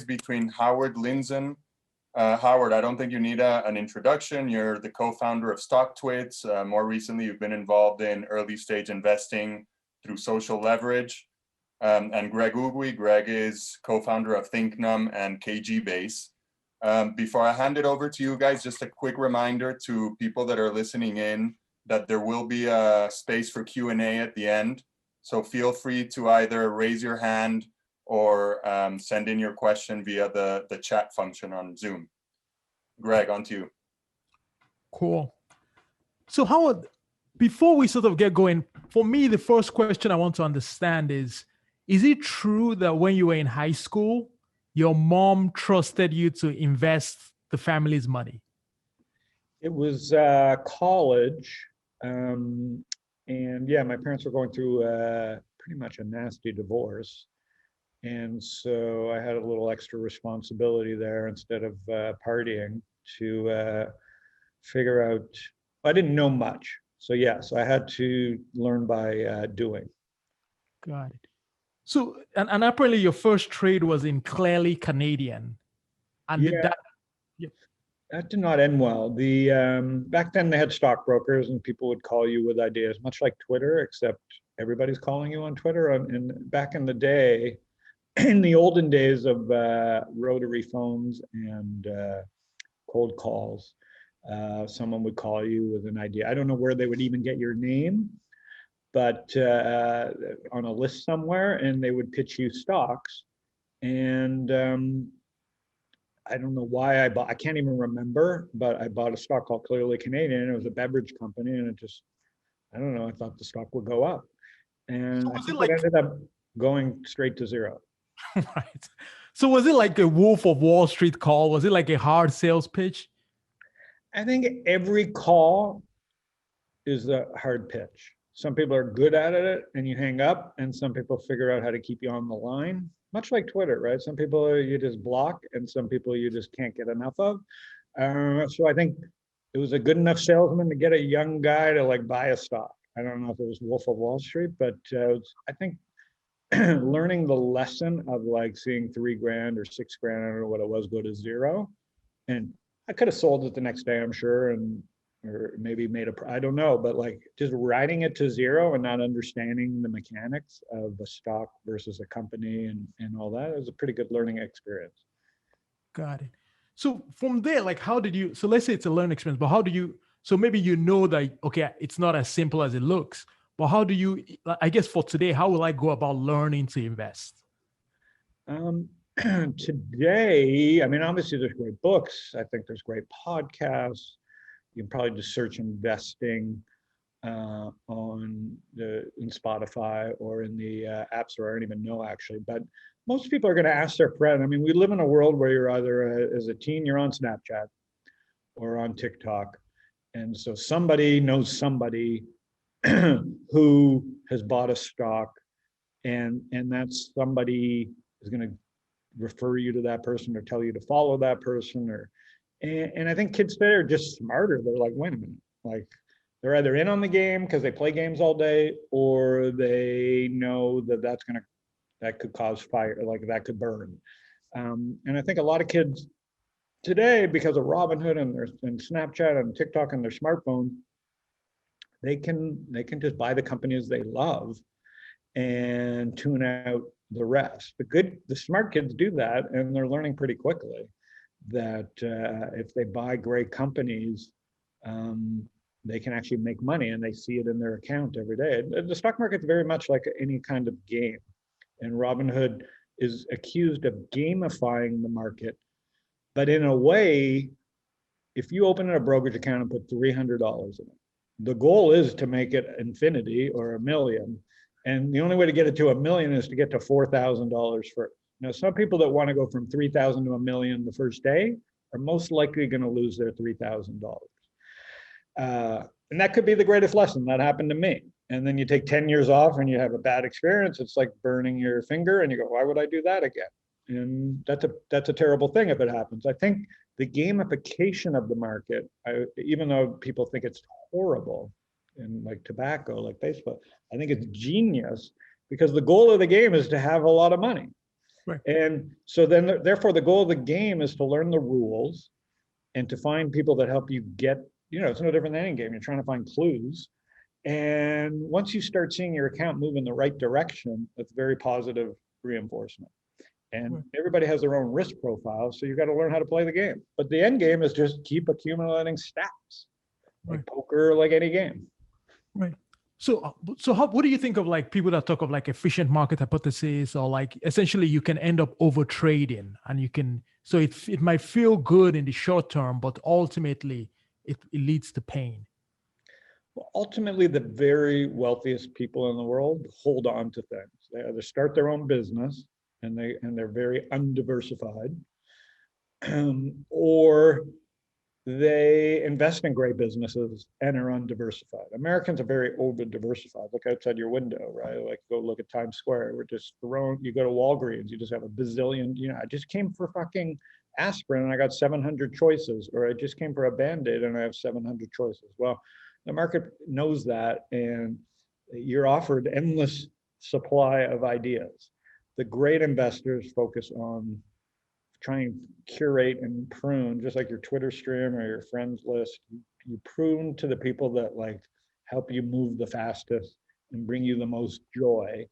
between Howard Lindzon. Howard, I don't think you need an introduction. You're the co-founder of StockTwits. More recently, you've been involved in early stage investing through social leverage. And Greg Ugui. Greg is co-founder of ThinkNum and KGBase. Before I hand it over to you guys, just a quick reminder to people that are listening in that there will be a space for Q&A at the end. So feel free to either raise your hand or send in your question via the chat function on Zoom. Greg, on to you. Cool. So Howard, before we sort of get going, for me, the first question I want to understand is it true that when you were in high school, your mom trusted you to invest the family's money? It was college. And yeah, my parents were going through pretty much a nasty divorce. And so I had a little extra responsibility there instead of partying to figure out, I didn't know much. So yes, I had to learn by doing. Got it. So, and apparently your first trade was in Clearly Canadian. And yeah, that did not end well. Back then they had stockbrokers and people would call you with ideas, much like Twitter, except everybody's calling you on Twitter. And back in the day, in the olden days of rotary phones and cold calls, someone would call you with an idea. I don't know where they would even get your name, but on a list somewhere, and they would pitch you stocks. And I don't know why I can't even remember, but I bought a stock called Clearly Canadian, and it was a beverage company, and it just, I don't know, I thought the stock would go up. And I think it ended up going straight to zero. Right. So was it like a Wolf of Wall Street call? Was it like a hard sales pitch? I think every call is a hard pitch. Some people are good at it and you hang up, and some people figure out how to keep you on the line, much like Twitter, right? Some people you just block and some people you just can't get enough of. So I think it was a good enough salesman to get a young guy to like buy a stock. I don't know if it was Wolf of Wall Street, but I think learning the lesson of like seeing $3,000 or $6,000, I don't know what it was, go to zero. And I could have sold it the next day, I'm sure, or maybe made I don't know, but like just riding it to zero and not understanding the mechanics of a stock versus a company and all that is a pretty good learning experience. Got it. So from there, like how did you, so let's say it's a learning experience, but how do you, so maybe you know that, okay, it's not as simple as it looks, but how do you, I guess for today, how will I go about learning to invest? Today, I mean, obviously there's great books. I think there's great podcasts. You can probably just search investing in Spotify or in the App Store. I don't even know actually, but most people are going to ask their friend. I mean, we live in a world where you're either as a teen, you're on Snapchat or on TikTok. And so somebody knows somebody who has bought a stock, and that somebody is going to refer you to that person or tell you to follow that person. And I think kids today are just smarter. They're like, wait a minute, like they're either in on the game because they play games all day, or they know that could cause fire, like that could burn. And I think a lot of kids today, because of Robinhood and Snapchat and TikTok and their smartphone, they can just buy the companies they love and tune out the rest. The smart kids do that, and they're learning pretty quickly that if they buy great companies, they can actually make money, and they see it in their account every day. The stock market's very much like any kind of game, and Robinhood is accused of gamifying the market. But in a way, if you open a brokerage account and put $300 in it, the goal is to make it infinity or $1 million. And the only way to get it to $1 million is to get to $4,000 for it. Now, some people that want to go from 3,000 to $1 million the first day are most likely going to lose their $3,000. And that could be the greatest lesson. That happened to me. And then you take 10 years off and you have a bad experience. It's like burning your finger and you go, why would I do that again? And that's a terrible thing if it happens. I think the gamification of the market, even though people think it's horrible, and like tobacco, like baseball, I think it's genius, because the goal of the game is to have a lot of money. Right. And so then, therefore, the goal of the game is to learn the rules and to find people that help you get, it's no different than any game. You're trying to find clues. And once you start seeing your account move in the right direction, that's very positive reinforcement. And everybody has their own risk profile, so you got to learn how to play the game. But the end game is just keep accumulating stats, like poker, like any game. Right. So what do you think of like people that talk of like efficient market hypothesis, or like essentially you can end up over trading, and so it might feel good in the short term, but ultimately it leads to pain. Well, ultimately, the very wealthiest people in the world hold on to things. They either start their own business and they're very undiversified, or they invest in great businesses and are undiversified. Americans are very over diversified. Look outside your window, right? Like go look at Times Square. We're just thrown, you go to Walgreens, you just have a bazillion, I just came for fucking aspirin and I got 700 choices, or I just came for a Band-Aid and I have 700 choices. Well, the market knows that, and you're offered endless supply of ideas. The great investors focus on trying to curate and prune, just like your Twitter stream or your friends list. You prune to the people that like help you move the fastest and bring you the most joy.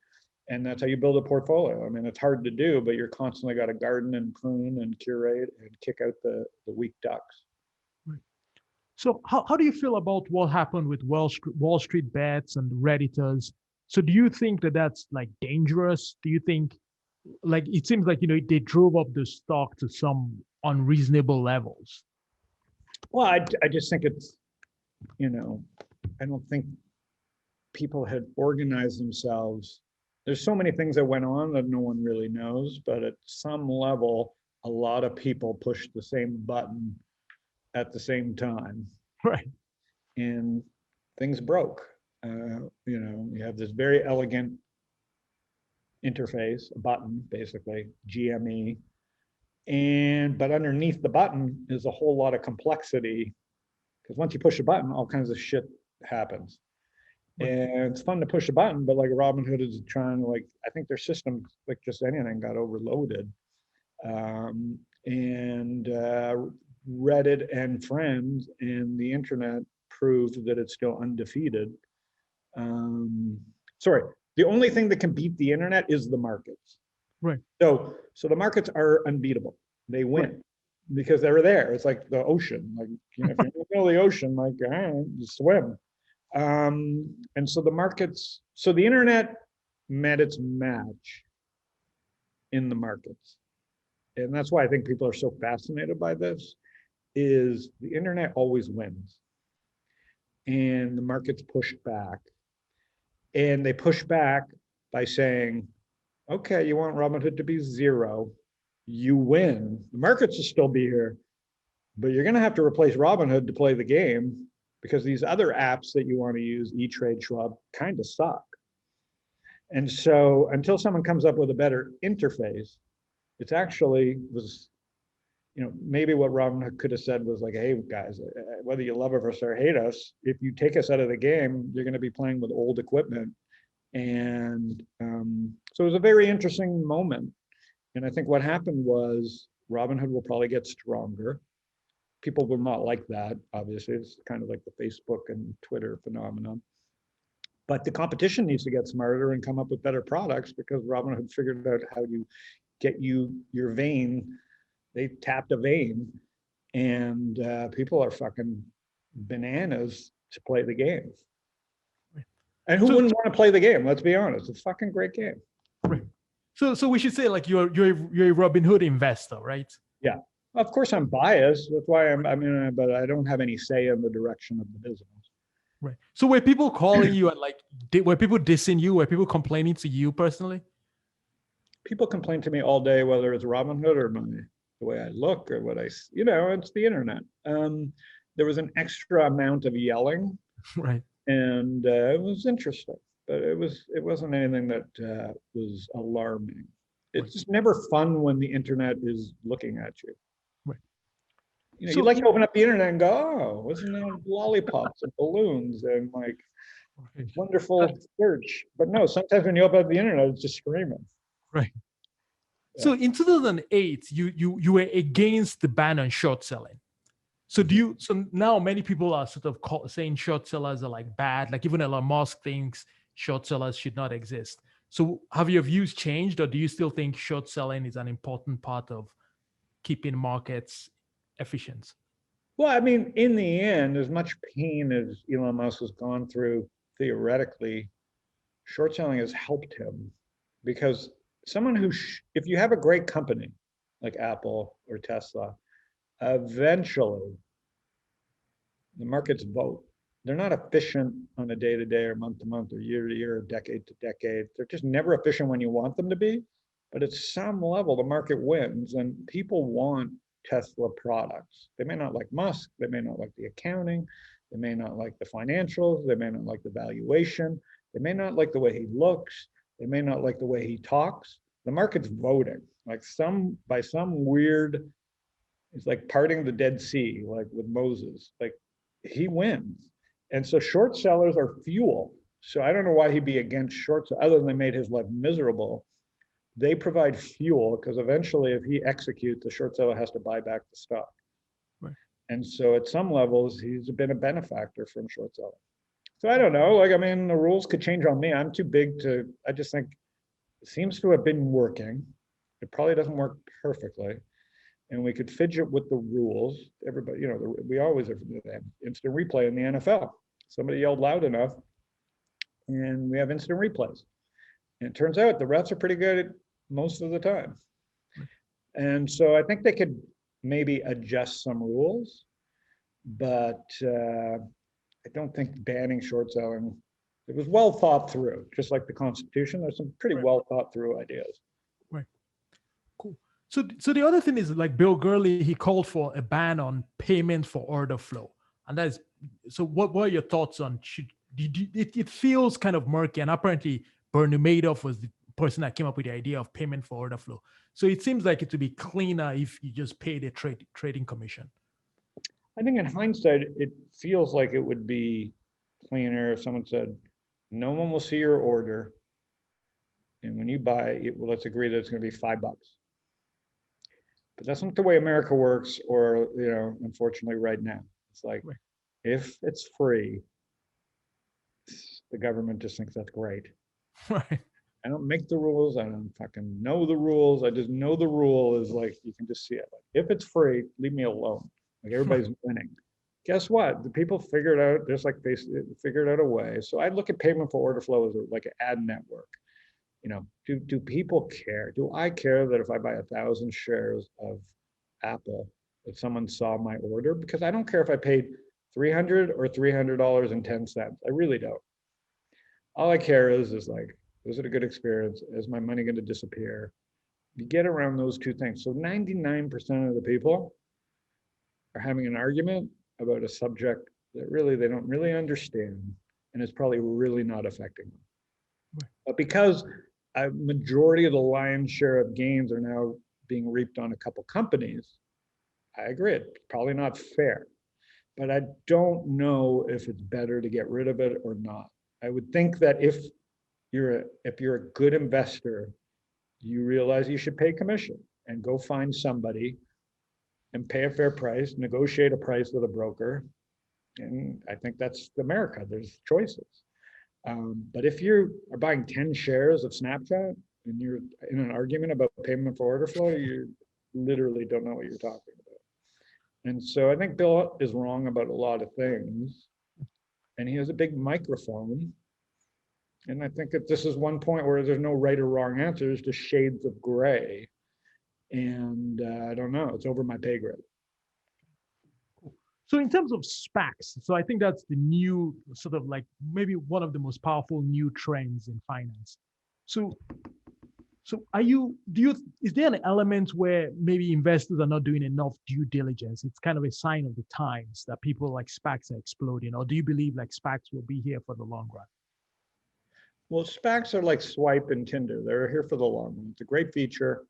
And that's how you build a portfolio. I mean, it's hard to do, but you're constantly got to garden and prune and curate and kick out the weak ducks. So how do you feel about what happened with Wall Street bets and Redditors? So do you think that that's like dangerous? Do you think, like, it seems like, they drove up the stock to some unreasonable levels? Well, I just think it's, I don't think people had organized themselves. There's so many things that went on that no one really knows, but at some level, a lot of people pushed the same button at the same time. Right. And things broke. You have this very elegant interface, a button, basically, GME. But underneath the button is a whole lot of complexity, because once you push a button, all kinds of shit happens. And it's fun to push a button, but like Robinhood is trying to, like, I think their system, like just anything, got overloaded. Reddit and friends and the internet proved that it's still undefeated. The only thing that can beat the internet is the markets. Right. So the markets are unbeatable. They win because they're there. It's like the ocean. Like, if you're in the middle of the ocean, like, you swim. And so the internet met its match in the markets. And that's why I think people are so fascinated by this, is the internet always wins. And the markets push back. And they push back by saying, okay, you want Robinhood to be zero, you win. The markets will still be here, but you're going to have to replace Robinhood to play the game, because these other apps that you want to use, E-Trade, Schwab, kind of suck. And so until someone comes up with a better interface, it's actually was, maybe what Robinhood could have said was like, hey guys, whether you love us or hate us, if you take us out of the game, you're going to be playing with old equipment. And so it was a very interesting moment. And I think what happened was Robinhood will probably get stronger. People will not like that, obviously. It's kind of like the Facebook and Twitter phenomenon. But the competition needs to get smarter and come up with better products, because Robinhood figured out how to get your vein. They tapped a vein, and people are fucking bananas to play the game. And who wouldn't want to play the game? Let's be honest. It's a fucking great game. Right. So we should say, like, you're a Robinhood investor, right? Yeah. Of course, I'm biased. That's why but I don't have any say in the direction of the business. Right. So were people calling you and were people dissing you? Were people complaining to you personally? People complain to me all day, whether it's Robinhood or the way I look or what it's the internet. There was an extra amount of yelling, right? And it was interesting, but it wasn't anything that was alarming. It's just never fun when the internet is looking at you. Right. You like to open up the internet and go, oh, wasn't there lollipops and balloons and like wonderful search? But no, sometimes when you open up the internet, it's just screaming. Right. So in 2008, you were against the ban on short selling. So so now many people are sort of saying short sellers are like bad, like even Elon Musk thinks short sellers should not exist. So have your views changed, or do you still think short selling is an important part of keeping markets efficient? Well, I mean, in the end, as much pain as Elon Musk has gone through, theoretically, short selling has helped him because someone who, if you have a great company like Apple or Tesla, eventually the markets vote. They're not efficient on a day to day or month to month or year to year or decade to decade. They're just never efficient when you want them to be. But at some level, the market wins and people want Tesla products. They may not like Musk. They may not like the accounting. They may not like the financials. They may not like the valuation. They may not like the way he looks. They may not like the way he talks. The market's voting like by some weird, it's like parting the Dead Sea, like with Moses, like he wins. And so short sellers are fuel. So I don't know why he'd be against shorts other than they made his life miserable. They provide fuel because eventually if he executes, the short seller has to buy back the stock. Right. And so at some levels, he's been a benefactor from short selling. So I don't know, like, I mean, the rules could change on me. I'm too big to, I just think it seems to have been working. It probably doesn't work perfectly. And we could fidget with the rules. Everybody, you know, we always have instant replay in the NFL. Somebody yelled loud enough and we have instant replays. And it turns out the refs are pretty good most of the time. And so I think they could maybe adjust some rules, but I don't think banning short selling, it was well thought through, just like the Constitution. There's some pretty well thought through ideas. Right. Cool. So the other thing is like Bill Gurley, he called for a ban on payment for order flow. And that is, so what are your thoughts on, it feels kind of murky, and apparently Bernie Madoff was the person that came up with the idea of payment for order flow. So it seems like it would be cleaner if you just paid a trading commission. I think in hindsight, it feels like it would be cleaner if someone said, no one will see your order. And when you buy it, well, let's agree that it's going to be $5. But that's not the way America works, or, you know, unfortunately right now. It's like, if it's free, the government just thinks that's great. Right. I don't make the rules. I don't fucking know the rules. I just know the rule is like, you can just see it. Like, if it's free, leave me alone. Like, everybody's winning. Guess what? The people figured out, just like they figured out a way. So I look at payment for order flow as like an ad network. You know, do people care? Do I care that if I buy 1,000 shares of Apple, that someone saw my order? Because I don't care if I paid $300 or $300.10. I really don't. All I care is like, was it a good experience? Is my money going to disappear? You get around those two things. So 99% of the people are having an argument about a subject that really they don't really understand, and it's probably really not affecting them. But because a majority of the lion's share of gains are now being reaped on a couple companies, I agree, it's probably not fair. But I don't know if it's better to get rid of it or not. I would think that if you're a good investor, you realize you should pay commission and go find somebody and pay a fair price, negotiate a price with a broker. And I think that's America. There's choices. But if you are buying 10 shares of Snapchat and you're in an argument about payment for order flow, you literally don't know what you're talking about. And so I think Bill is wrong about a lot of things. And he has a big microphone. And I think that this is one point where there's no right or wrong answer, there's just shades of gray. And I don't know, it's over my pay grade. So in terms of SPACs, so I think that's the new sort of like maybe one of the most powerful new trends in finance. So is there an element where maybe investors are not doing enough due diligence? It's kind of a sign of the times that people like SPACs are exploding, or do you believe like SPACs will be here for the long run? Well, SPACs are like Swipe and Tinder. They're here for the long run. It's a great feature.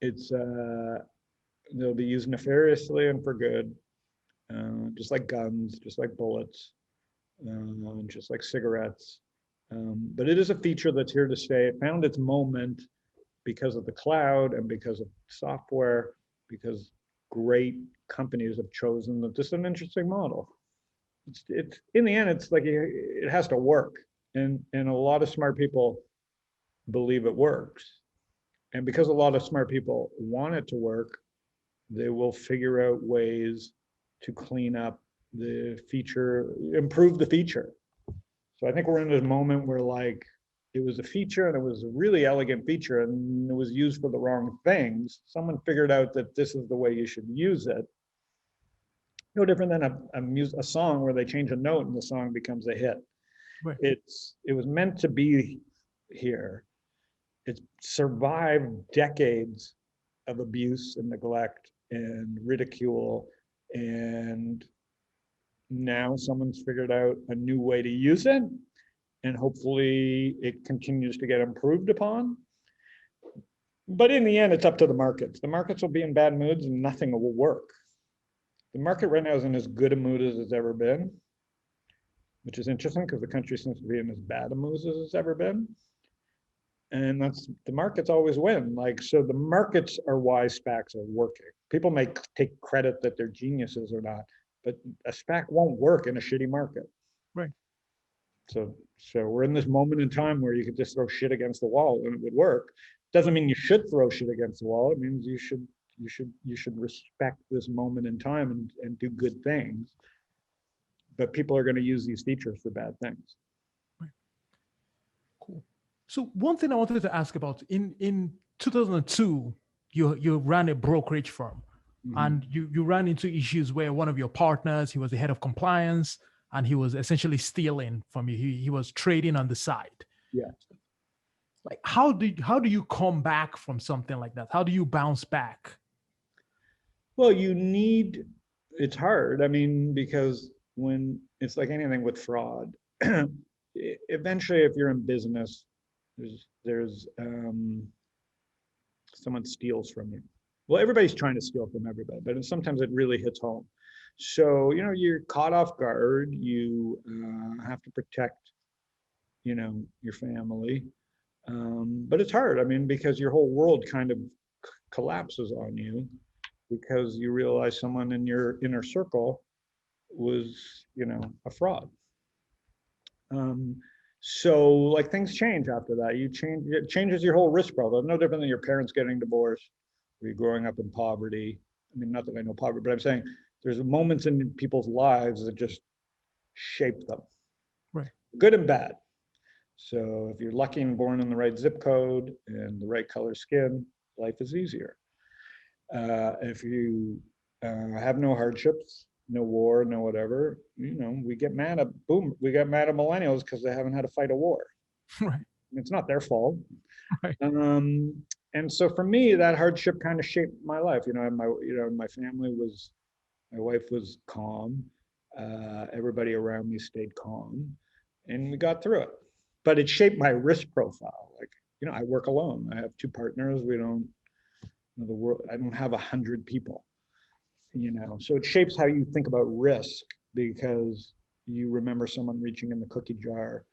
It's they'll be used nefariously and for good, just like guns, just like bullets, just like cigarettes. But it is a feature that's here to stay. It found its moment because of the cloud and because of software, because great companies have chosen that this is an interesting model. It's in the end, it's like it has to work, and a lot of smart people believe it works, and because a lot of smart people want it to work, they will figure out ways to clean up the feature, improve the feature. So I think we're in this moment where like it was a feature and it was a really elegant feature and it was used for the wrong things. Someone figured out that this is the way you should use it. No different than a song where they change a note and the song becomes a hit. Right. It was meant to be here. It's survived decades of abuse and neglect and ridicule, and now someone's figured out a new way to use it, and hopefully it continues to get improved upon. But in the end, it's up to the markets. The markets will be in bad moods and nothing will work. The market right now is in as good a mood as it's ever been, which is interesting because the country seems to be in as bad a mood as it's ever been. And that's, the markets always win. Like, so the markets are why SPACs are working. People may take credit that they're geniuses or not, but a SPAC won't work in a shitty market. Right. So we're in this moment in time where you could just throw shit against the wall and it would work. Doesn't mean you should throw shit against the wall. It means you should respect this moment in time and do good things. But people are going to use these features for bad things. Right. Cool. So one thing I wanted to ask about, in 2002, you ran a brokerage firm, mm-hmm. and you ran into issues where one of your partners, he was the head of compliance, and he was essentially stealing from you. He was trading on the side. Yeah. Like, how do you come back from something like that? How do you bounce back? Well, it's hard. I mean, because when it's like anything with fraud, eventually if you're in business, there's someone steals from you. Well, everybody's trying to steal from everybody, but sometimes it really hits home. So, you're caught off guard. You have to protect, your family. But it's hard. I mean, because your whole world kind of collapses on you because you realize someone in your inner circle was, a fraud. So like things change after that. It changes your whole risk profile. No different than your parents getting divorced or you growing up in poverty. I mean, not that I know poverty, but I'm saying there's moments in people's lives that just shape them. Right. Good and bad. So if you're lucky and born in the right zip code and the right color skin, life is easier. If you have no hardships, no war, no whatever, we get mad at millennials because they haven't had to fight a war. Right. It's not their fault. Right. And so for me, that hardship kind of shaped my life. My family my wife was calm. Everybody around me stayed calm, and we got through it. But it shaped my risk profile. Like, I work alone. I have two partners. I don't have 100 people. So it shapes how you think about risk because you remember someone reaching in the cookie jar.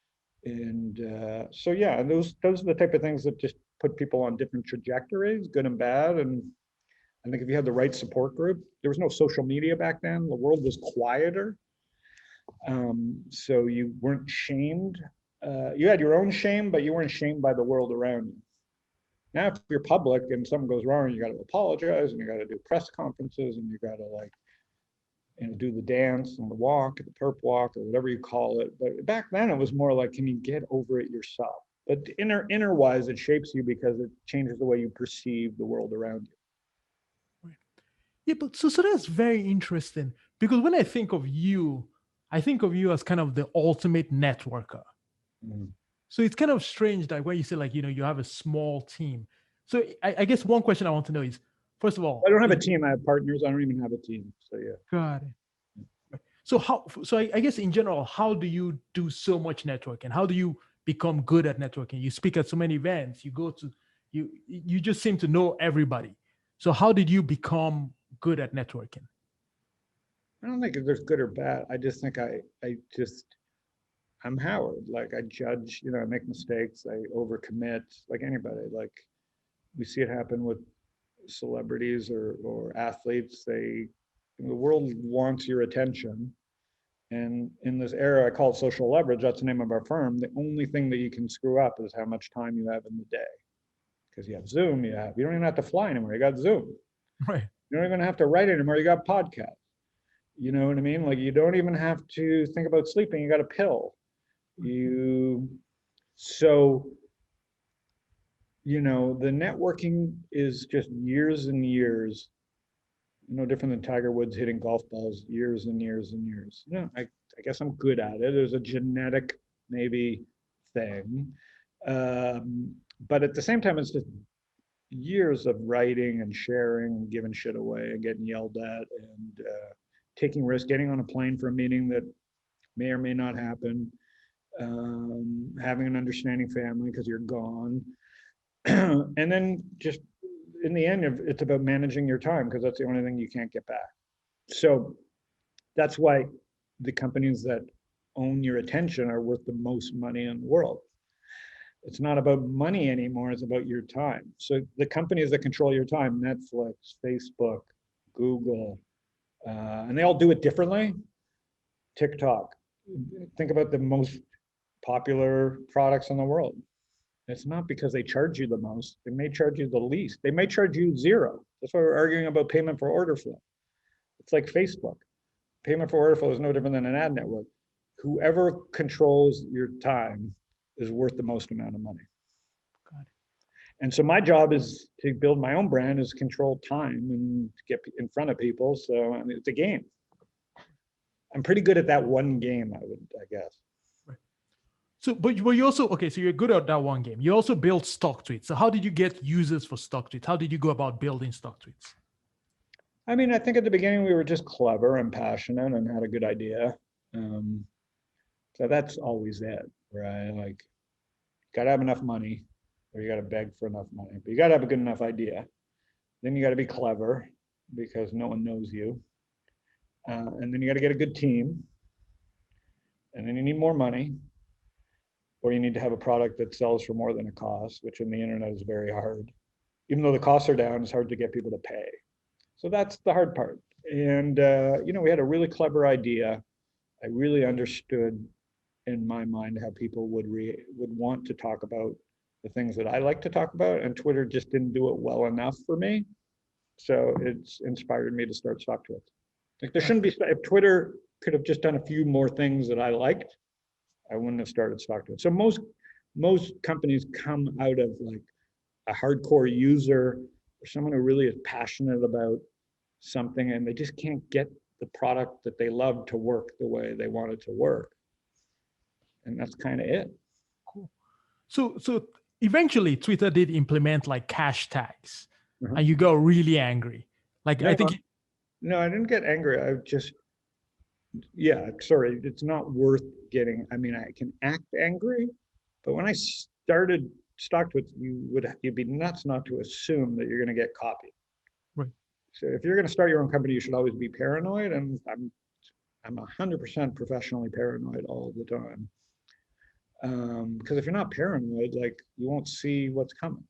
And and those are the type of things that just put people on different trajectories, good and bad. And I think if you had the right support group, there was no social media back then. The world was quieter. So you weren't shamed. You had your own shame, but you weren't shamed by the world around you. Now, if you're public and something goes wrong, you got to apologize and you got to do press conferences and you got to do the dance and the walk, the perp walk, or whatever you call it. But back then, it was more like, can you get over it yourself? But inner wise, it shapes you because it changes the way you perceive the world around you. Right. Yeah, but so that's very interesting because when I think of you as kind of the ultimate networker. Mm-hmm. So it's kind of strange that when you say you have a small team. So I guess one question I want to know is, first of all, I don't have a team. I have partners. I don't even have a team. So yeah. Got it. So I guess in general, how do you do so much networking? How do you become good at networking? You speak at so many events. You just seem to know everybody. So how did you become good at networking? I don't think there's good or bad. I just think I'm Howard. Like I judge, I make mistakes. I overcommit like anybody. Like, We see it happen with celebrities or athletes. The world wants your attention. And in this era, I call it social leverage. That's the name of our firm. The only thing that you can screw up is how much time you have in the day. Because you have Zoom, you don't even have to fly anymore. You got Zoom. Right. You don't even have to write anymore. You got podcasts. You know what I mean? Like, you don't even have to think about sleeping. You got a pill. The networking is just years and years, no different than Tiger Woods hitting golf balls, years and years and years. I guess I'm good at it. There's a genetic maybe thing. But at the same time, it's just years of writing and sharing and giving shit away and getting yelled at and taking risks, getting on a plane for a meeting that may or may not happen, having an understanding family because you're gone. And then just in the end, it's about managing your time because that's the only thing you can't get back. So that's why the companies that own your attention are worth the most money in the world. It's not about money anymore, it's about your time. So the companies that control your time, Netflix, Facebook, Google, and they all do it differently. TikTok, think about the most popular products in the world. It's not because they charge you the most. They may charge you the least. They may charge you zero. That's why we're arguing about payment for order flow. It's like Facebook. Payment for order flow is no different than an ad network. Whoever controls your time is worth the most amount of money. Got it. And so my job is to build my own brand, is control time and get in front of people. So I mean, it's a game. I'm pretty good at that one game, I guess. So, but you also, okay, so you're good at that one game. You also built StockTwits. So how did you get users for StockTwits? How did you go about building StockTwits? I mean, I think at the beginning we were just clever and passionate and had a good idea. So that's always it, right? Like, gotta have enough money, or you gotta beg for enough money, but you gotta have a good enough idea. Then you gotta be clever because no one knows you. And then you gotta get a good team. And then you need more money. Or you need to have a product that sells for more than it costs, which in the internet is very hard. Even though the costs are down, it's hard to get people to pay. So that's the hard part. And we had a really clever idea. I really understood in my mind how people would want to talk about the things that I like to talk about, and Twitter just didn't do it well enough for me. So it's inspired me to start StockTwits. Like, there shouldn't be, if Twitter could have just done a few more things that I liked, I wouldn't have started StockTwits. So most companies come out of like a hardcore user or someone who really is passionate about something, and they just can't get the product that they love to work the way they want it to work. And that's kind of it. Cool. So eventually Twitter did implement like cash tags, and you got really angry. Like, no, I think. No, I didn't get angry. Sorry, it's not worth getting. I mean, I can act angry, but when I started StockTwits, you'd be nuts not to assume that you're going to get copied. Right. So if you're going to start your own company, you should always be paranoid, and I'm 100% professionally paranoid all the time. Because if you're not paranoid, like, you won't see what's coming.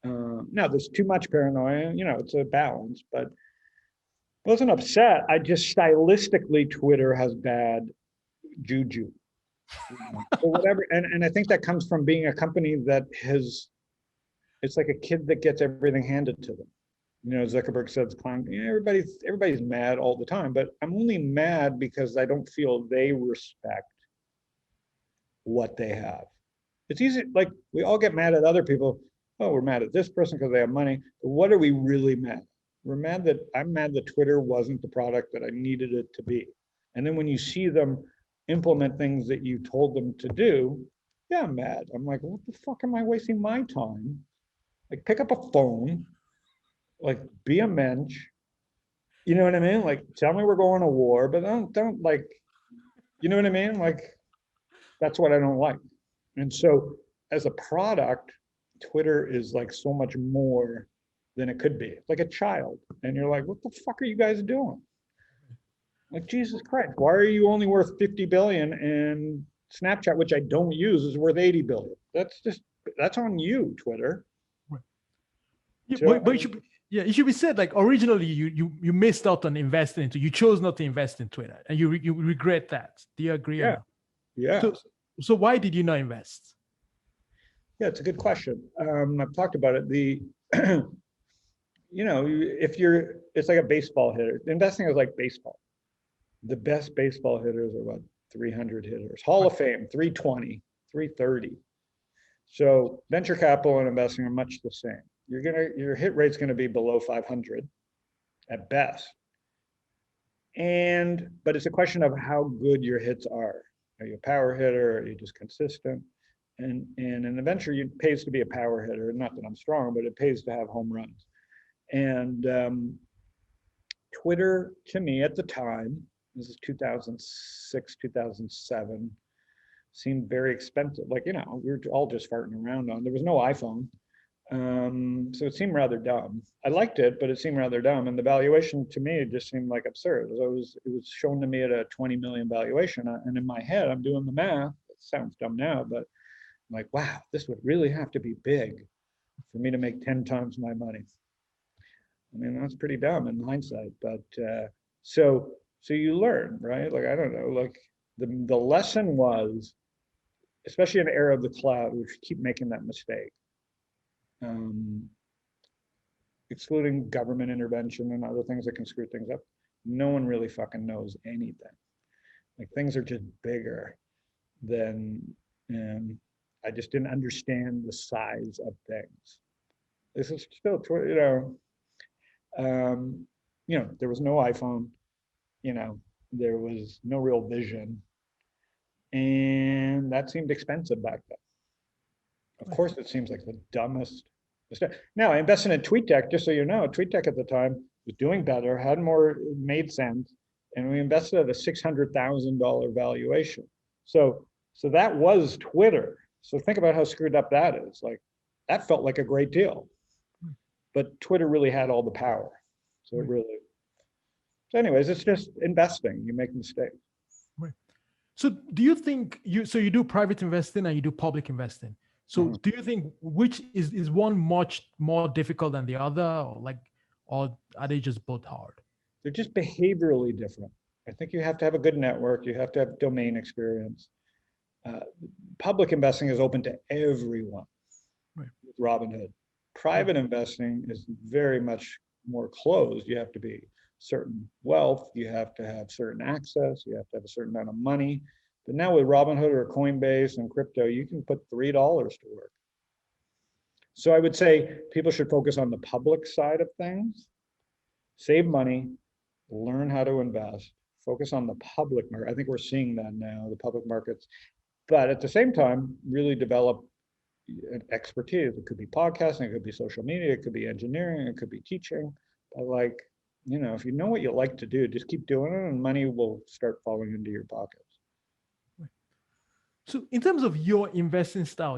Now, there's too much paranoia. It's a balance, but I wasn't upset. I just stylistically, Twitter has bad juju. Or whatever. And I think that comes from being a company that it's like a kid that gets everything handed to them. Zuckerberg says, everybody's mad all the time, but I'm only mad because I don't feel they respect what they have. It's easy, like, we all get mad at other people. Oh, we're mad at this person because they have money. But what are we really mad? I'm mad that Twitter wasn't the product that I needed it to be. And then when you see them implement things that you told them to do, yeah, I'm mad. I'm like, what the fuck am I wasting my time? Like, pick up a phone, like, be a mensch. You know what I mean? Like, tell me we're going to war, but don't like, you know what I mean? Like, that's what I don't like. And so as a product, Twitter is like so much more than it could be. Like a child. And you're like, what the fuck are you guys doing? Like, Jesus Christ, why are you only worth 50 billion and Snapchat, which I don't use, is worth 80 billion? That's on you, Twitter. Yeah, So, but it should be, yeah, it should be said like originally you missed out on investing into, you chose not to invest in Twitter, and you regret that. Do you agree on yeah, that? yeah. So why did you not invest? Yeah, it's a good question. I've talked about it. If it's like a baseball hitter. Investing is like baseball. The best baseball hitters are what, 300 hitters. Hall of Fame, 320, 330. So venture capital and investing are much the same. Your hit rate's gonna be below 500 at best. But it's a question of how good your hits are. Are you a power hitter? Are you just consistent? And in the venture, it pays to be a power hitter. Not that I'm strong, but it pays to have home runs. And Twitter, to me at the time, this is 2006, 2007, seemed very expensive. Like, we were all just farting around on. There was no iPhone. So it seemed rather dumb. I liked it, but it seemed rather dumb. And the valuation to me just seemed like absurd. It was shown to me at a 20 million valuation. And in my head, I'm doing the math. It sounds dumb now, but I'm like, wow, this would really have to be big for me to make 10 times my money. I mean, that's pretty dumb in hindsight, but so you learn, right? Like, I don't know, like the lesson was, especially in the era of the cloud, which keep making that mistake, excluding government intervention and other things that can screw things up. No one really fucking knows anything. Like, things are just bigger than, I just didn't understand the size of things. This is still, there was no iPhone, there was no real vision. And that seemed expensive back then. Of course, it seems like the dumbest mistake. Now, I invested in TweetDeck, just so you know, TweetDeck at the time was doing better, made sense, and we invested at a $600,000 valuation. So that was Twitter. So think about how screwed up that is. Like, that felt like a great deal. But Twitter really had all the power. So anyways, it's just investing. You make mistakes. Right. So do you think you do private investing and you do public investing? So do you think which is one much more difficult than the other, or are they just both hard? They're just behaviorally different. I think you have to have a good network. You have to have domain experience. Public investing is open to everyone. Right. With Robinhood. Private investing is very much more closed. You have to be certain wealth, you have to have certain access, you have to have a certain amount of money. But now with Robinhood or Coinbase and crypto, you can put $3 to work. So I would say people should focus on the public side of things, save money, learn how to invest, focus on the public market. I think we're seeing that now, the public markets. But at the same time, really develop expertise. It could be podcasting, it could be social media, it could be engineering, it could be teaching. But if you know what you like to do, just keep doing it and money will start falling into your pockets. So in terms of your investing style,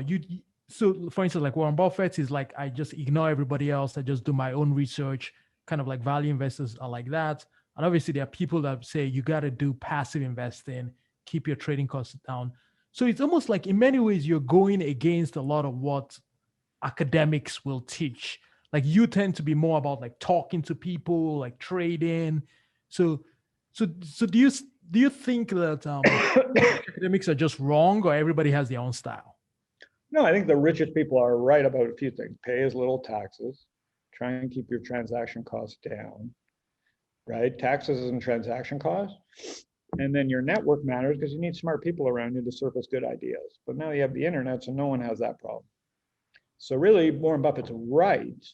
so for instance, like Warren Buffett is like, I just ignore everybody else. I just do my own research, kind of like value investors are like that. And obviously there are people that say you got to do passive investing, keep your trading costs down. So it's almost like in many ways, you're going against a lot of what academics will teach. Like you tend to be more about like talking to people, like trading. So do you think that academics are just wrong, or everybody has their own style? No, I think the richest people are right about a few things. Pay as little taxes, try and keep your transaction costs down, right? Taxes and transaction costs. And then your network matters because you need smart people around you to surface good ideas. But now you have the internet, so no one has that problem. So really, Warren Buffett's right.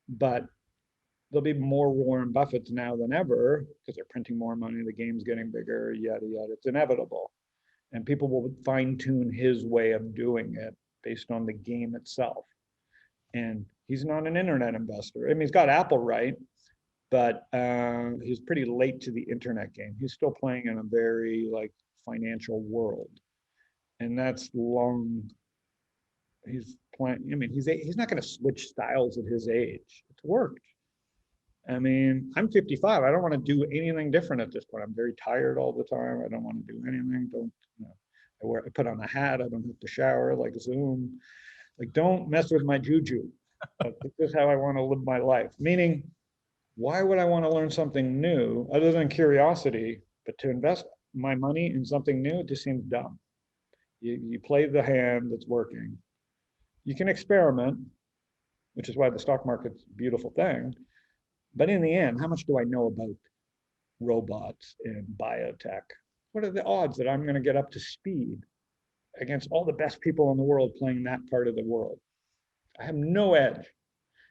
But there'll be more Warren Buffetts now than ever because they're printing more money, the game's getting bigger, yada, yada. It's inevitable. And people will fine tune his way of doing it based on the game itself. And he's not an internet investor. I mean, he's got Apple right, but he's pretty late to the internet game. He's still playing in a very financial world. And that's long. He's playing, I mean, he's not going to switch styles at his age. It's worked. I mean, I'm 55. I don't want to do anything different at this point. I'm very tired all the time. I don't want to do anything. I put on a hat. I don't have to shower like Zoom. Like, don't mess with my juju. This is how I want to live my life. Meaning, why would I want to learn something new other than curiosity, but to invest my money in something new, it just seems dumb. You play the hand that's working. You can experiment, which is why the stock market's a beautiful thing. But in the end, how much do I know about robots and biotech? What are the odds that I'm going to get up to speed against all the best people in the world playing that part of the world? I have no edge.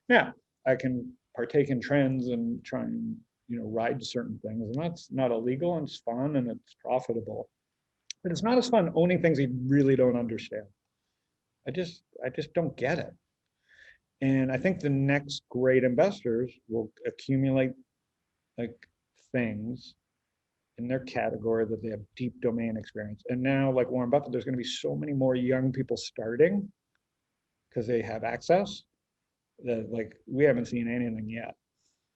Now, I can partake in trends and try and ride certain things, and that's not illegal, and it's fun and it's profitable. But it's not as fun owning things you really don't understand. I just don't get it. And I think the next great investors will accumulate like things in their category that they have deep domain experience. And now, like Warren Buffett, there's going to be so many more young people starting because they have access that like we haven't seen anything yet.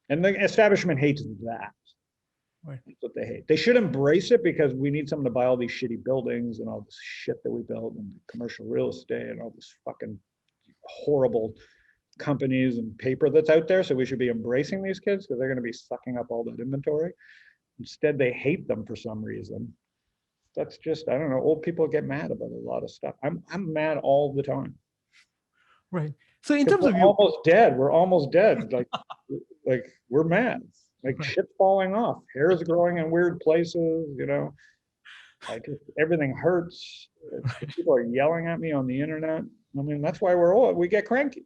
And the establishment hates that. Right. That's what they hate. They should embrace it because we need someone to buy all these shitty buildings and all this shit that we built and commercial real estate and all this fucking horrible companies and paper that's out there. So we should be embracing these kids because they're going to be sucking up all that inventory. Instead, they hate them for some reason. That's just, I don't know, old people get mad about a lot of stuff. I'm mad all the time. Right. So in terms of we're almost dead. Like we're mad. Like right. Shit's falling off. Hair is growing in weird places, everything hurts. Right. People are yelling at me on the internet. I mean, that's why we're old. We get cranky.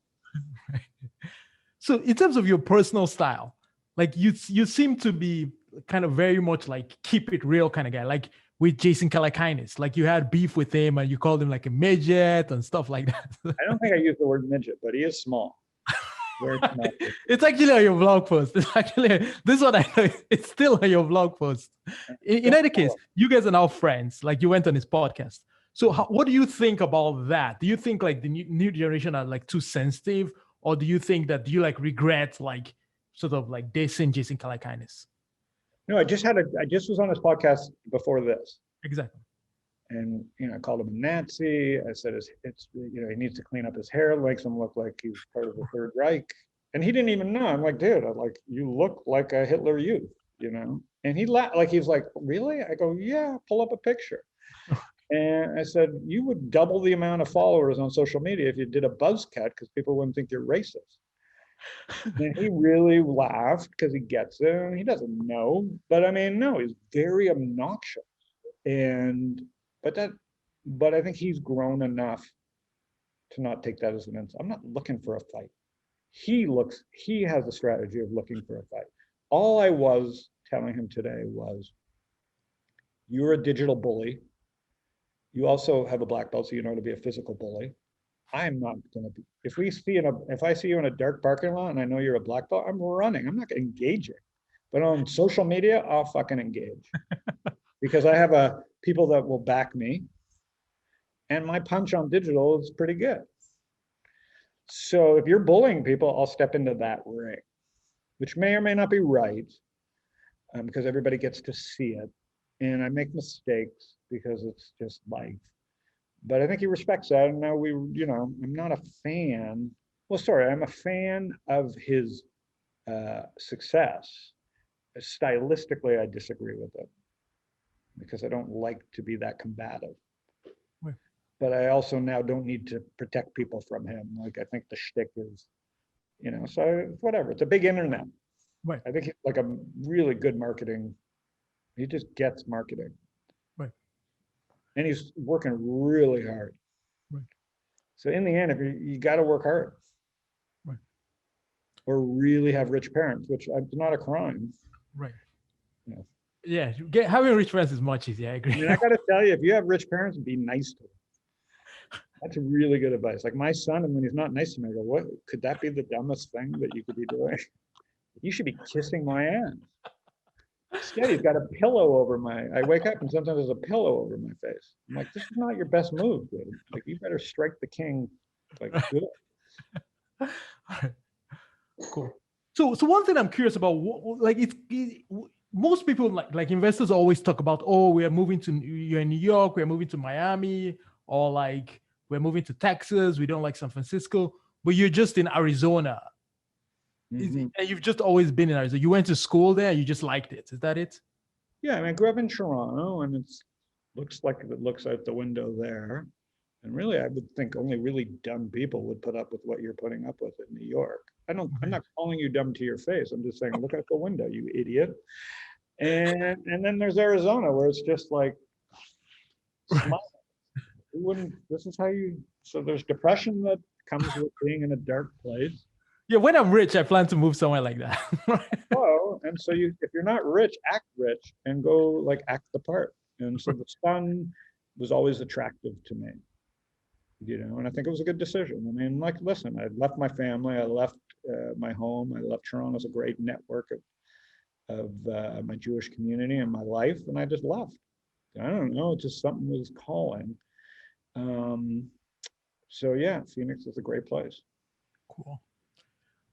Right. So in terms of your personal style, like you seem to be kind of very much like keep it real kind of guy, like with Jason Calacanis, like you had beef with him and you called him like a midget and stuff like that. I don't think I used the word midget, but he is small. It's actually on your blog post. It's actually, this one I know, it's still on your blog post. In any case, you guys are now friends, like you went on his podcast. So what do you think about that? Do you think like the new generation are like too sensitive, or do you think that you like regret like sort of like dissing Jason Calacanis? No, I just was on his podcast before this. Exactly. And I called him a Nazi. I said he needs to clean up his hair. It makes him look like he's part of the Third Reich. And he didn't even know. I'm like, dude, you look like a Hitler Youth, And he laughed, like he's like, really? I go, yeah, pull up a picture. And I said, you would double the amount of followers on social media if you did a buzz cut because people wouldn't think you're racist. And he really laughed because he gets it and he doesn't know. But I mean, no, he's very obnoxious. But I think he's grown enough to not take that as an insult. I'm not looking for a fight. He has a strategy of looking for a fight. All I was telling him today was, you're a digital bully. You also have a black belt, so you know how to be a physical bully. I'm not going to be. If I see you in a dark parking lot and I know you're a black belt, I'm running. I'm not engaging. But on social media, I'll fucking engage because I have people that will back me, and my punch on digital is pretty good. So if you're bullying people, I'll step into that ring, which may or may not be right, because everybody gets to see it, and I make mistakes because it's just life. But I think he respects that, and now I'm not a fan. Well, sorry, I'm a fan of his success. Stylistically, I disagree with it because I don't like to be that combative. Right. But I also now don't need to protect people from him. Like, I think the shtick is, so whatever. It's a big internet. Right. I think he's like a really good marketing. He just gets marketing. Right. And he's working really hard. Right. So in the end, if you got to work hard. Right. Or really have rich parents, which is not a crime. Right. Yeah. Yeah. Having rich parents is much easier. I agree. I mean, I got to tell you, if you have rich parents, be nice to them. That's really good advice. Like my son, and when he's not nice to me, I go, what could that be the dumbest thing that you could be doing? You should be kissing my ass. Instead, he's got a pillow over I wake up and sometimes there's a pillow over my face. I'm like, this is not your best move, dude. Like, you better strike the king. Like, good. All right. Cool. So one thing I'm curious about, most people like investors always talk about, oh, you're in New York, we're moving to Miami, or like we're moving to Texas. We don't like San Francisco, but you're just in Arizona. Mhm. And you've just always been in Arizona. You went to school there. You just liked it. Is that it? Yeah, I mean, I grew up in Toronto, and looks like it looks out the window there. And really, I would think only really dumb people would put up with what you're putting up with in New York. I'm not calling you dumb to your face. I'm just saying, look out the window, you idiot. And then there's Arizona, where it's just like, smile. Who wouldn't? This is how you. So there's depression that comes with being in a dark place. Yeah, when I'm rich, I plan to move somewhere like that. Oh, and so if you're not rich, act rich and go like act the part. And so the sun was always attractive to me, and I think it was a good decision. I mean, like, listen, I left my family, I left my home, I left Toronto as a great network of my Jewish community and my life, and I just left. I don't know, just something was calling. So yeah, Phoenix is a great place. Cool.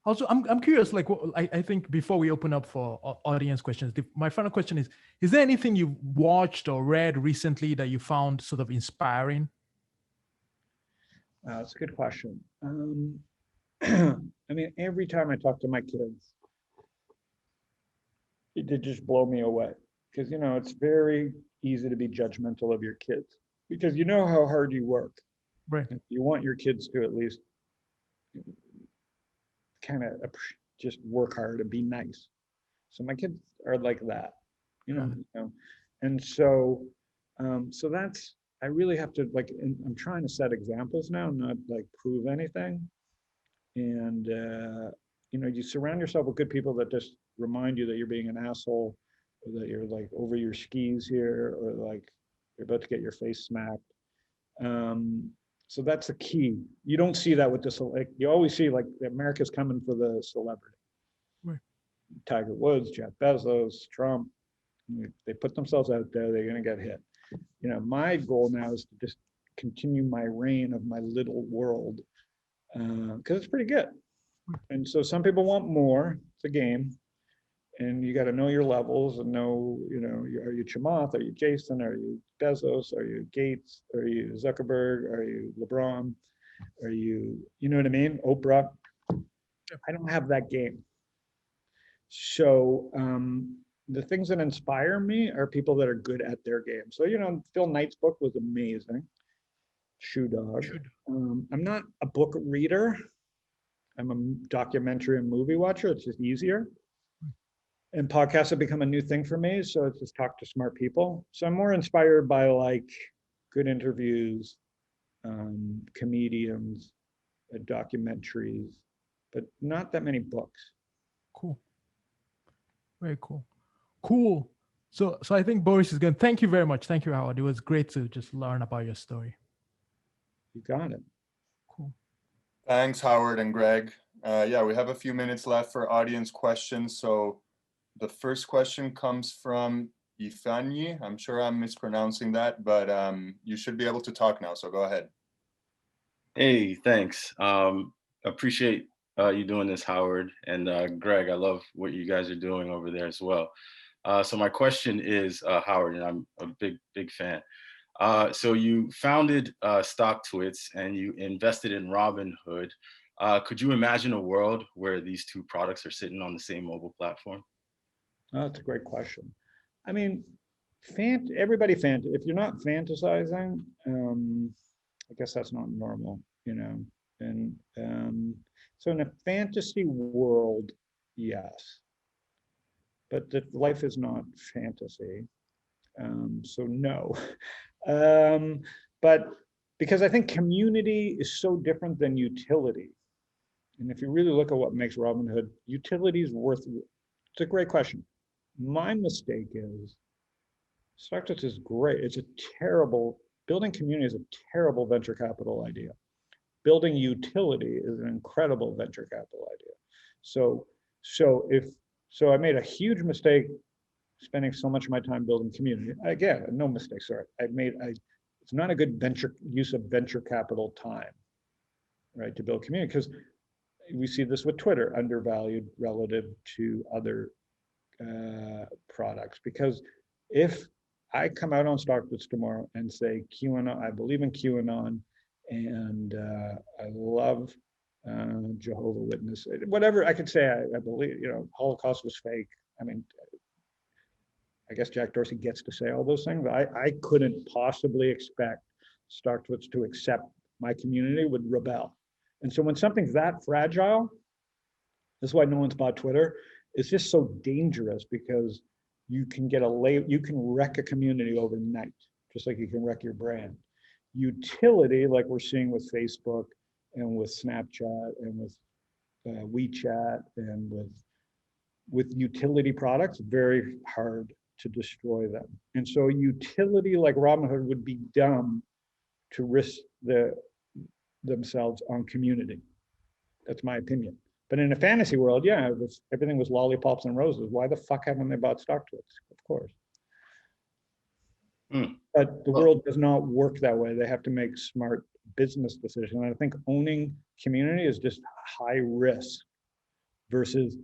Also, I'm curious, like, I think before we open up for audience questions, my final question is there anything you watched or read recently that you found sort of inspiring? That's a good question. I mean, every time I talk to my kids, it did just blow me away. Because, it's very easy to be judgmental of your kids because you know how hard you work. Right. And you want your kids to at least kind of just work hard and be nice. So my kids are like that, and so that's, I really have to, like, I'm trying to set examples now, not like prove anything. And you surround yourself with good people that just remind you that you're being an asshole, or that you're like over your skis here, or like you're about to get your face smacked. So that's the key. You don't see that with like, you always see like America's coming for the celebrity. Right. Tiger Woods, Jeff Bezos, Trump. They put themselves out there, they're going to get hit. My goal now is to just continue my reign of my little world, because it's pretty good. And so some people want more. It's a game. And you got to know your levels and know, are you Chamath? Are you Jason? Are you Bezos? Are you Gates? Are you Zuckerberg? Are you LeBron? Are you know what I mean? Oprah? I don't have that game. So the things that inspire me are people that are good at their game. So, Phil Knight's book was amazing. Shoe Dog. I'm not a book reader. I'm a documentary and movie watcher. It's just easier. And podcasts have become a new thing for me. So it's just talk to smart people. So I'm more inspired by like good interviews, comedians, documentaries, but not that many books. Cool. Very cool. Cool. So I think Boris is going to thank you very much. Thank you, Howard. It was great to just learn about your story. You got it. Cool. Thanks, Howard and Greg. Yeah, we have a few minutes left for audience questions. So the first question comes from Ifani. I'm sure I'm mispronouncing that, but you should be able to talk now. So go ahead. Hey, thanks. Appreciate you doing this, Howard. And Greg, I love what you guys are doing over there as well. So my question is, Howard, and I'm a big fan. So you founded StockTwits and you invested in Robinhood. Could you imagine a world where these two products are sitting on the same mobile platform? Oh, that's a great question. I mean, if you're not fantasizing, I guess that's not normal, And so in a fantasy world, yes, but life is not fantasy, so no. But because I think community is so different than utility, and if you really look at what makes Robinhood, utility is worth. It's a great question. My mistake is StockTwits is great. Building community is a terrible venture capital idea. Building utility is an incredible venture capital idea. So I made a huge mistake spending so much of my time building community. Again, no mistake, sorry. It's not a good use of venture capital time, right, to build community, because we see this with Twitter, undervalued relative to other products. Because if I come out on StockTwits tomorrow and say QAnon, I believe in QAnon, And I love Jehovah Witness. Whatever I could say, I believe, Holocaust was fake. I mean, I guess Jack Dorsey gets to say all those things. I couldn't possibly expect StockTwits to accept my community would rebel. And so when something's that fragile, this is why no one's bought Twitter. It's just so dangerous because you can wreck a community overnight, just like you can wreck your brand. Utility, like we're seeing with Facebook and with Snapchat and with WeChat and with utility products, very hard to destroy them. And so utility like Robinhood would be dumb to risk themselves on community. That's my opinion. But in a fantasy world, yeah, everything was lollipops and roses. Why the fuck haven't they bought StockTwits? Of course. But the world does not work that way. They have to make smart business decisions. And I think owning community is just high risk versus,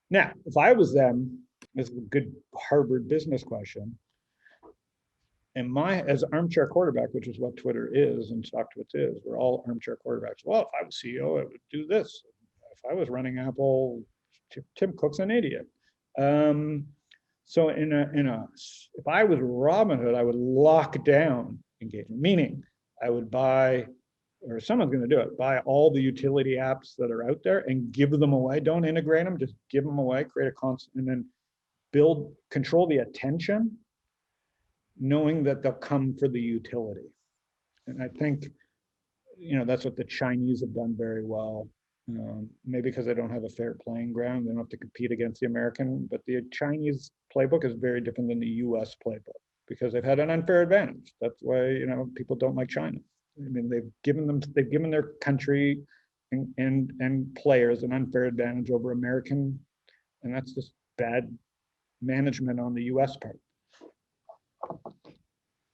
now, if I was them, this is a good Harvard business question. And as armchair quarterback, which is what Twitter is and StockTwits is, we're all armchair quarterbacks. Well, if I was CEO, I would do this. If I was running Apple, Tim Cook's an idiot. So if I was Robinhood, I would lock down engagement, meaning I would buy, or someone's going to do it, buy all the utility apps that are out there and give them away. Don't integrate them, just give them away, create a constant, and then control the attention, knowing that they'll come for the utility. And I think, that's what the Chinese have done very well. Maybe because they don't have a fair playing ground, they don't have to compete against the American, but the Chinese playbook is very different than the US playbook because they've had an unfair advantage. That's why, people don't like China. I mean, they've given their country and players an unfair advantage over American, and that's just bad management on the US part.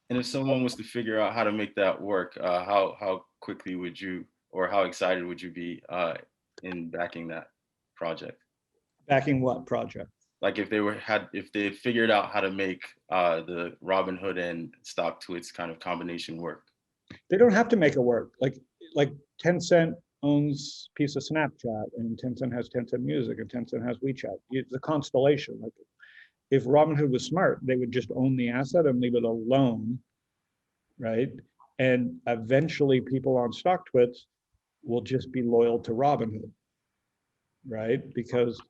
And if someone was to figure out how to make that work, how quickly would you, or how excited would you be in backing that project? Backing what project? Like if they figured out how to make the Robinhood and StockTwits kind of combination work. They don't have to make it work. Like Tencent owns a piece of Snapchat, and Tencent has Tencent Music, and Tencent has WeChat. It's a constellation. Like if Robinhood was smart, they would just own the asset and leave it alone, right? And eventually people on StockTwits will just be loyal to Robinhood, right? Because,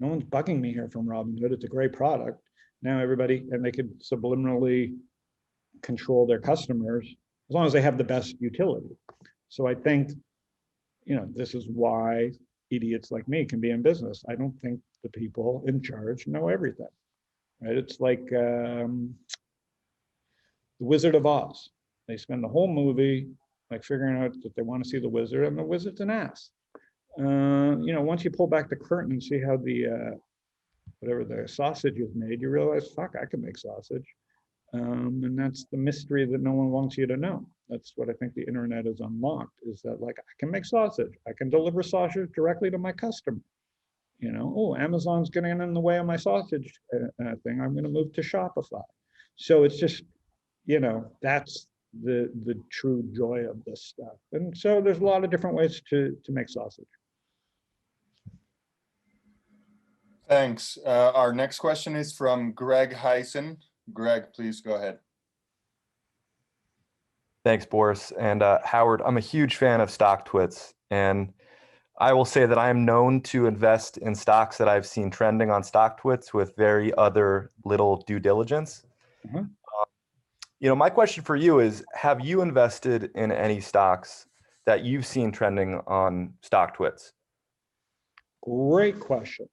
no one's bugging me here from Robinhood. It's a great product. Now everybody, and they could subliminally control their customers as long as they have the best utility. So I think, this is why idiots like me can be in business. I don't think the people in charge know everything, right? It's like The Wizard of Oz. They spend the whole movie like figuring out that they want to see the wizard, and the wizard's an ass. Once you pull back the curtain and see how the whatever the sausage is made, you realize, fuck, I can make sausage. And that's the mystery that no one wants you to know. That's what I think the internet has unlocked, is that like, I can make sausage. I can deliver sausage directly to my customer. Amazon's getting in the way of my sausage thing. I'm going to move to Shopify. So it's just, that's the true joy of this stuff. And so there's a lot of different ways to make sausage. Thanks. Our next question is from Greg Heisen. Greg, please go ahead. Thanks, Boris. And Howard, I'm a huge fan of StockTwits, and I will say that I am known to invest in stocks that I've seen trending on StockTwits with very other little due diligence. Mm-hmm. My question for you is, have you invested in any stocks that you've seen trending on StockTwits? Great question.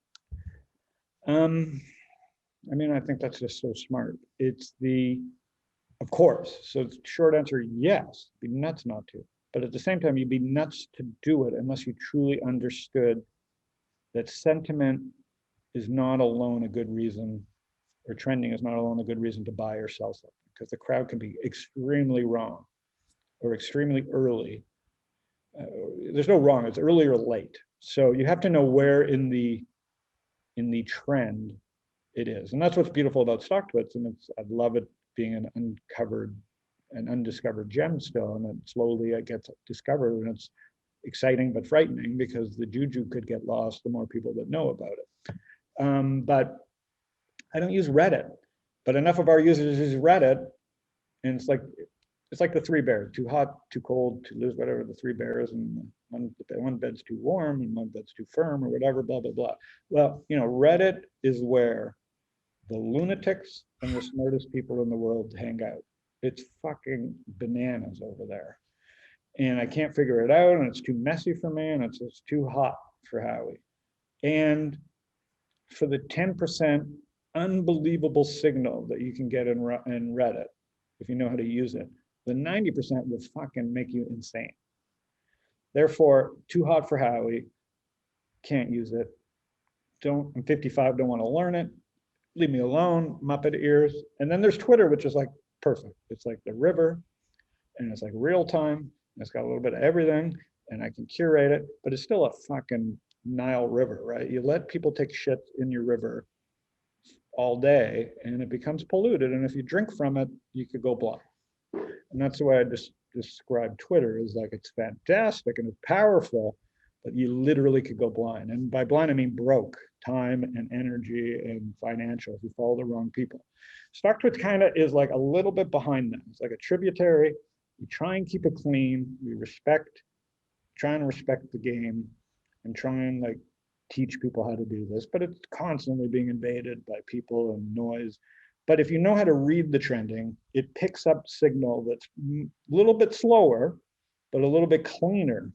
I think that's just so smart. Of course. So the short answer, yes, be nuts not to. But at the same time, you'd be nuts to do it unless you truly understood that sentiment is not alone a good reason, or trending is not alone a good reason to buy or sell something, because the crowd can be extremely wrong or extremely early. There's no wrong, it's early or late. So you have to know where in the trend it is. And that's what's beautiful about StockTwits. And I love it being an uncovered an undiscovered gem still, and then slowly it gets discovered, and it's exciting but frightening because the juju could get lost the more people that know about it. But I don't use Reddit, but enough of our users use Reddit, and it's like the three bears: too hot, too cold, too loose, whatever, the three bears, and one bed's too warm and one bed's too firm, or whatever, blah blah blah. Well, Reddit is where the lunatics and the smartest people in the world hang out. It's fucking bananas over there, and I can't figure it out, and it's too messy for me, and it's just too hot for Howie. And for the 10% unbelievable signal that you can get in Reddit, if you know how to use it, the 90% will fucking make you insane. Therefore, too hot for Howie, can't use it. I'm 55, don't want to learn it. Leave me alone, Muppet ears. And then there's Twitter, which is like perfect. It's like the river, and it's like real time. It's got a little bit of everything, and I can curate it, but it's still a fucking Nile River, right? You let people take shit in your river all day, and it becomes polluted. And if you drink from it, you could go blind. And that's the way I just describe Twitter, is like it's fantastic and it's powerful, but you literally could go blind. And by blind, I mean broke, time and energy and financial, if you follow the wrong people. StockTwits kind of is like a little bit behind them. It's like a tributary. We try and keep it clean. We try and respect the game, and try and like teach people how to do this, but it's constantly being invaded by people and noise. But if you know how to read the trending, it picks up signal that's a little bit slower, but a little bit cleaner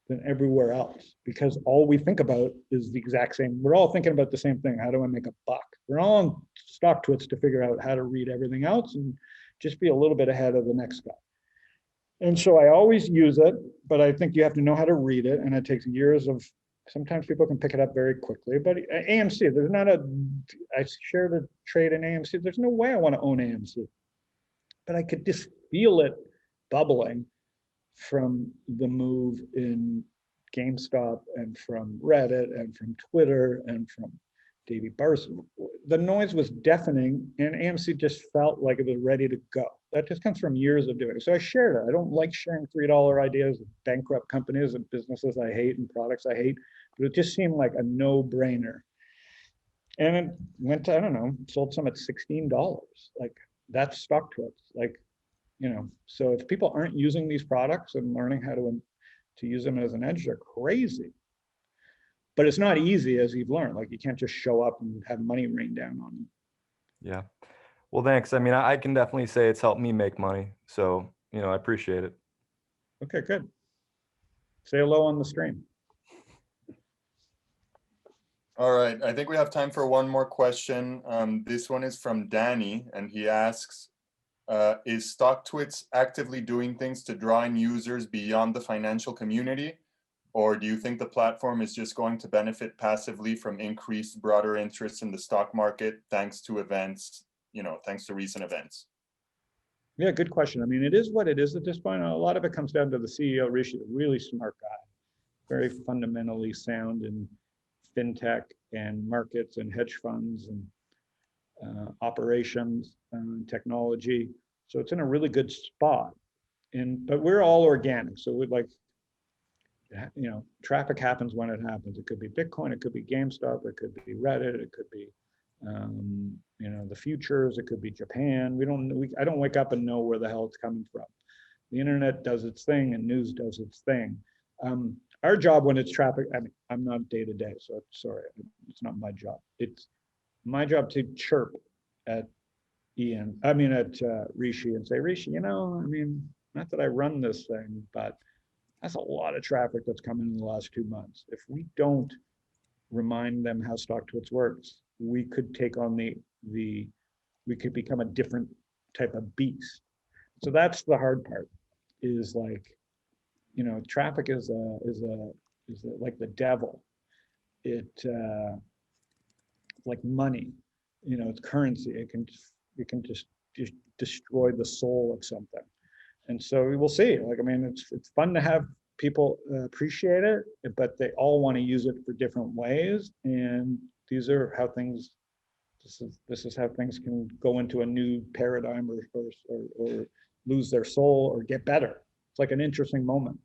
than everywhere else, because all we think about is the exact same. We're all thinking about the same thing. How do I make a buck? We're all on StockTwits to figure out how to read everything else and just be a little bit ahead of the next guy. And so I always use it, but I think you have to know how to read it, and it takes years of, sometimes people can pick it up very quickly, but AMC, I shared a trade in AMC. There's no way I want to own AMC, but I could just feel it bubbling from the move in GameStop and from Reddit and from Twitter and from Davey Barson. The noise was deafening, and AMC just felt like it was ready to go. That just comes from years of doing it. So I shared it. I don't like sharing $3 ideas of bankrupt companies and businesses I hate and products I hate, but it just seemed like a no-brainer. And it went to, I don't know, sold some at $16. Like, that's StockTwits. Like, so if people aren't using these products and learning how to use them as an edge, they're crazy. But it's not easy, as you've learned. Like, you can't just show up and have money rain down on you. Yeah. Well, thanks. I mean, I can definitely say it's helped me make money. So, I appreciate it. Okay, good. Say hello on the stream. All right, I think we have time for one more question. This one is from Danny, and he asks, is StockTwits actively doing things to draw in users beyond the financial community? Or do you think the platform is just going to benefit passively from increased broader interest in the stock market thanks to events, thanks to recent events? Yeah, good question. I mean, it is what it is at this point. A lot of it comes down to the CEO, Rishi, a really smart guy, very fundamentally sound in fintech and markets and hedge funds and operations and technology. So it's in a really good spot. But we're all organic. So we'd like, traffic happens when it happens. It could be Bitcoin, it could be GameStop, it could be Reddit, it could be, the futures, it could be Japan. I don't wake up and know where the hell it's coming from. The internet does its thing and news does its thing. Our job when it's traffic, I mean, I'm not day to day, so sorry, it's not my job. It's my job to chirp at Rishi and say, Rishi, not that I run this thing, but that's a lot of traffic that's come in the last 2 months. If we don't remind them how StockTwits works, we could take on we could become a different type of beast. So that's the hard part, is like, traffic is like the devil. It's like money, it's currency. It can just destroy the soul of something. And so we will see. Like, I mean, it's fun to have people appreciate it, but they all want to use it for different ways. And these are how things. This is how things can go into a new paradigm or lose their soul or get better. It's like an interesting moment.